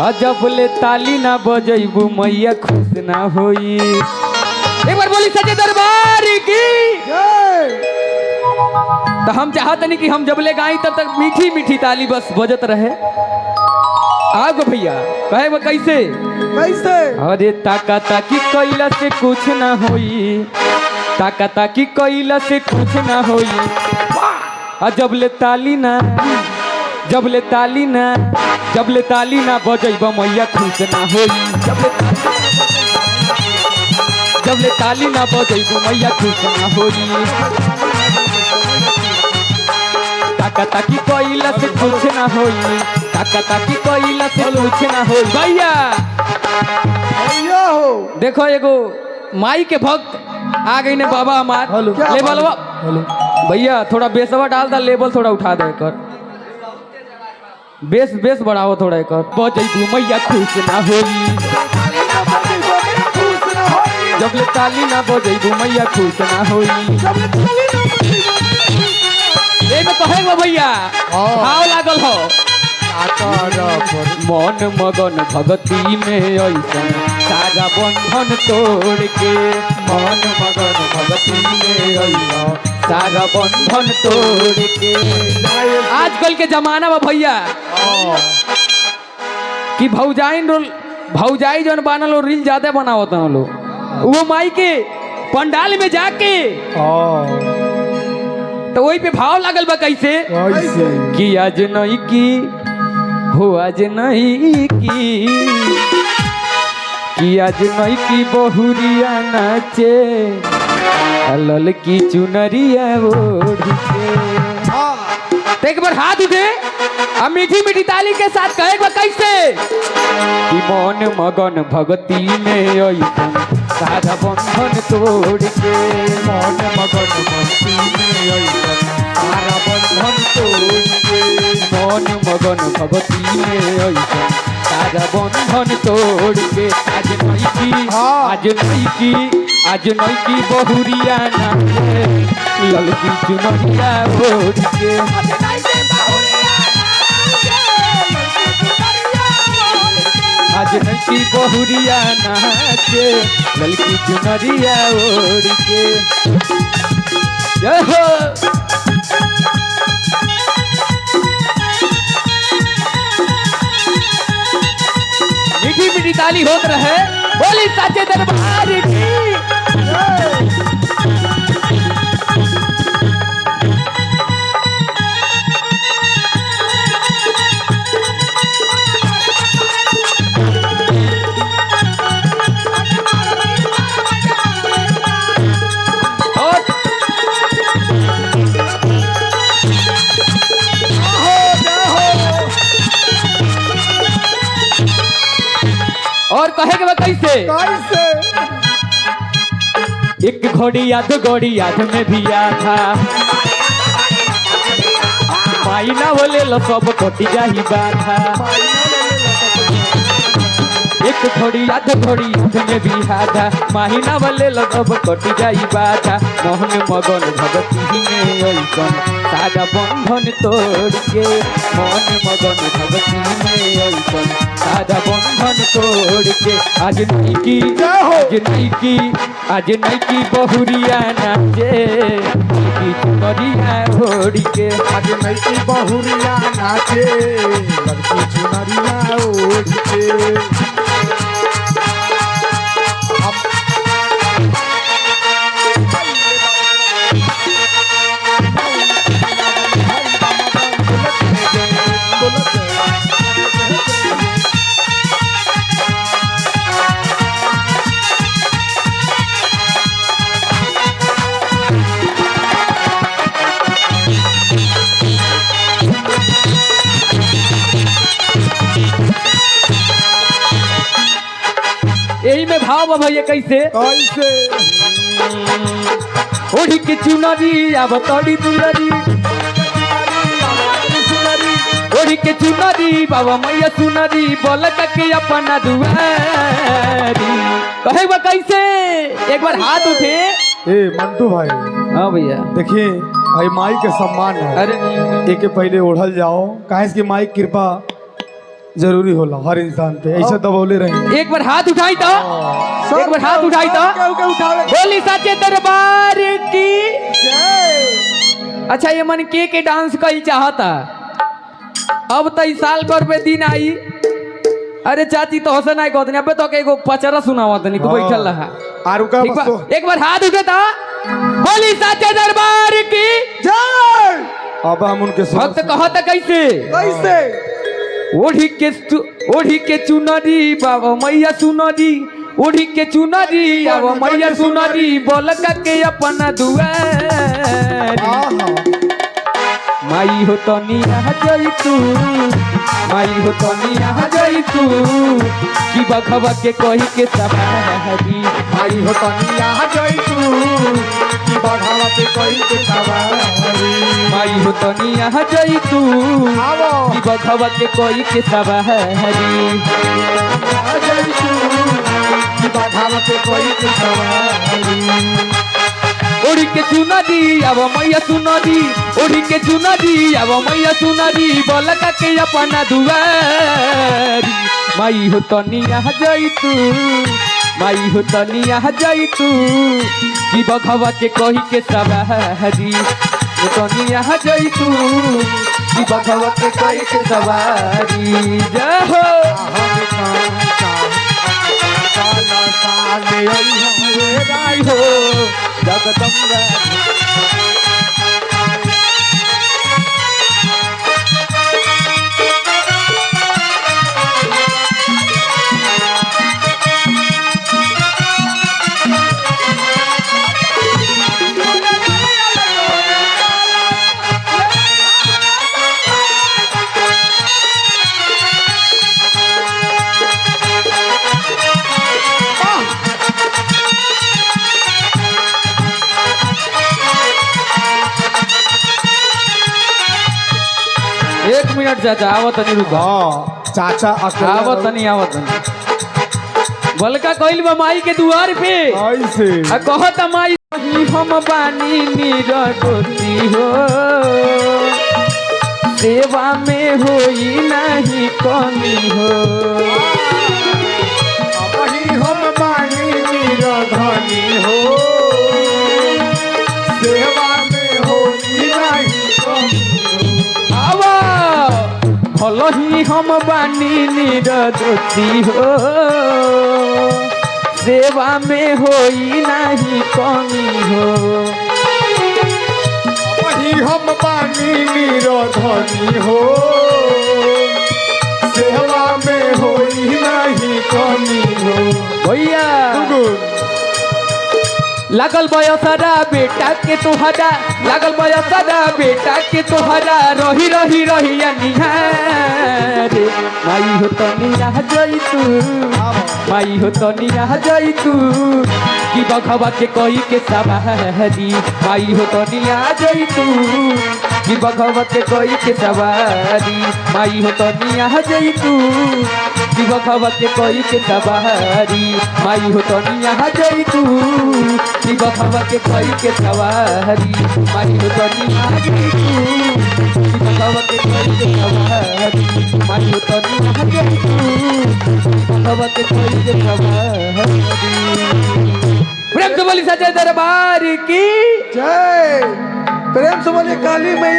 जब ले ताली ना बजैबू मैया खुश ना होई। एक बार बोली सच्चे दरबार की। तो हम चाहते नहीं कि हम जब ले गाई तब तक मीठी मीठी ताली बस बजत रहे। आगो भैया कहे वो कैसे कैसे? अरे ताका ताकी कैला से कुछ ना होई, ताका ताकी कैला से कुछ ना होई। जब ले ताली ना, जब ले ताली ना, जब ले ताली ना बजैब मैया खुश ना होई। जब ले ताली ना बजैब मैया खुश ना होई। ताका ताकी कैला से कुछ ना होई, ताका ताकी कैला से कुछ ना होई। भैया भैया हो देखो एगो माई के भक्त आ गई ने बाबा हमार लेवल भैया थोड़ा बेसवा डाल दा, लेवल थोड़ा उठा दे कर, बेस बेस बढ़ाओ थोड़ा एक। बजैबू मैया खुश ना होई। जब ले ताली ना बजैबू मैया खुश ना होई। ए में कहे वो भैया भाव लागल हो। मन मगन भगती में ऐसा सारा बंधन तोड़ के, मन मगन भगती में ऐसा सारा बंधन तोड़ के। आजकल के जमाना में भैया कि भौजाई जौन बनल हो रील ज्यादा बनावत लो, वो माई के पंडाल में जाके तो वही पे भाव लागल बा कैसे कि आज नहीं की हो, आज नहीं कि आज नहीं की बहुरिया नाचे लल की चुनरिया ओढ़ के। एक बार हाथ उठे अब मीठी मीठी ताली के साथ कहे कैसे कि मन मगन भगती में ऐसा सारा बंधन तोड़ के, मन मगन भक्ति में ऐसा सारा बंधन तोड़ के, मन मगन भगती में ऐसा सारा बंधन तोड़ के। आज नहीं की, आज नहीं की, आज नहीं की बहुरिया नाचे ललकी चुनरिया ओढ़ के। आज नहीं की बहुरिया नाचे ललकी चुनरिया ओढ़ के। जय हो मीठी मीठी ताली होत रहे। बोली साचे दरबार की। और कहे के कैसे कैसे? एक घोड़ी याद घोड़ी याद में भी आधा माई ना बोले लो सब कटी जाही बाधा। एक घोड़ी याद में भी आधा माही ना बोले लो सब कटी जाही बाधा। मोहन मगन भगती में ऐसा सारा बंधन तोड़ के, मन मगन भगती में ऐसा सारा बंधन तोड़ के। आज नहीं की, आज नहीं की, आज नहीं की बहुरिया नाचे की चुनरिया ओढ़ के। आज नहीं की बहुरिया नाचे लड़की चुनरिया ओढ़ के। यही में भाव भैया कैसे कैसे? ओढ़ी के चुनरी अब तोड़ी दुलरी, ओढ़ी के चुनरी बाबा मैया सुनरी बोल के अपना दुआरी। कहे वो कैसे एक बार हाथ उठे। ए मंटू भाई, हाँ भैया देखिए भाई माई के सम्मान है। अरे एक पहले ओढ़ल जाओ, काहे की माई कृपा जरूरी होला हर इंसान पे ऐसे दबौले रहे। एक बार हाथ उठाई तो, एक बार हाथ उठाई तो बोली साचे दरबार की। अच्छा ये मन के डांस कई चाहता, अब तो इस साल भर पे दिन आई। अरे चाची तो हसन आई कहते अब तो एगो पचरा सुनावा तनी को बैठल रहा। आरु का एक बार हाथ उठेता बोली साचे दरबार की जय। अब हम उनके भक्त कहता कैसे कैसे ओढ़ी के चुनरी बाबा मैया सुनरी, ओढ़ी के चुनरी अब मैया सुनरी बोलका के अपना दुआरी। माई हो तनी आ जाई तू, माई हो तनी आ जाई तू कि बखवा के कही के सवारी। माई हो तनी आ जाई तू कि बखवा के कही के सवारी। माई हो तनी आ जाई तू कि बखवा के कही के सवारी। आ जाई तू कि बखवा के कही के सवारी। ओढ़ी के चुनरी अब मैया सुनरी, ओढ़ी के चुनरी अब मैया सुनरी बोलका के अपना दुआरी। माई हो तनी आ जाई तू, माई हो तनी आ जाई तू कि बखवा के कही के सवारी। तनी आ जाई तू कि बखवा के कही के सवारी। जय हो हो जगदम्बा। एक मिनट चाचा आवत नहीं रुका। चाचा आवत नहीं आवत नहीं बलका कइल बा माई के दुआर पे ऐसे आ कहत माई हम बानी निरगोती हो, सेवा में होई नहीं कमी हो। हम बानी निरधनी हो, सेवा में होई नहीं कमी हो। भलही हम बानी निरगोती हो, सेवा में होई नहीं कमी हो। हम बानी निरधनी हो, सेवा में होई नहीं कमी हो। भैया लागल बयसरा बेटा के तोहरा, लागल बयसरा बेटा के तोहरा रही रही रही निहारे। माई हो तनी आ जाई तू, माई हो तनी आ जाई तू कि बखवा के कही के सवारी। माई हो तनी आ जाई तू कि बखवा के कही के सवारी। माई हो तनी आ जाई तू कि बखवा के कही के सवारी। माई हो तनी आ जाई तू कि बखवा के कही के सवारी। माई हो तनी आ जाई तू कि बखवा के कही के सवारी। माई हो तनी आ जाई तू बखवा के कही के सवारी। प्रेम से बोली सच्चे दरबार की जय। प्रेम से बोली काली मैया।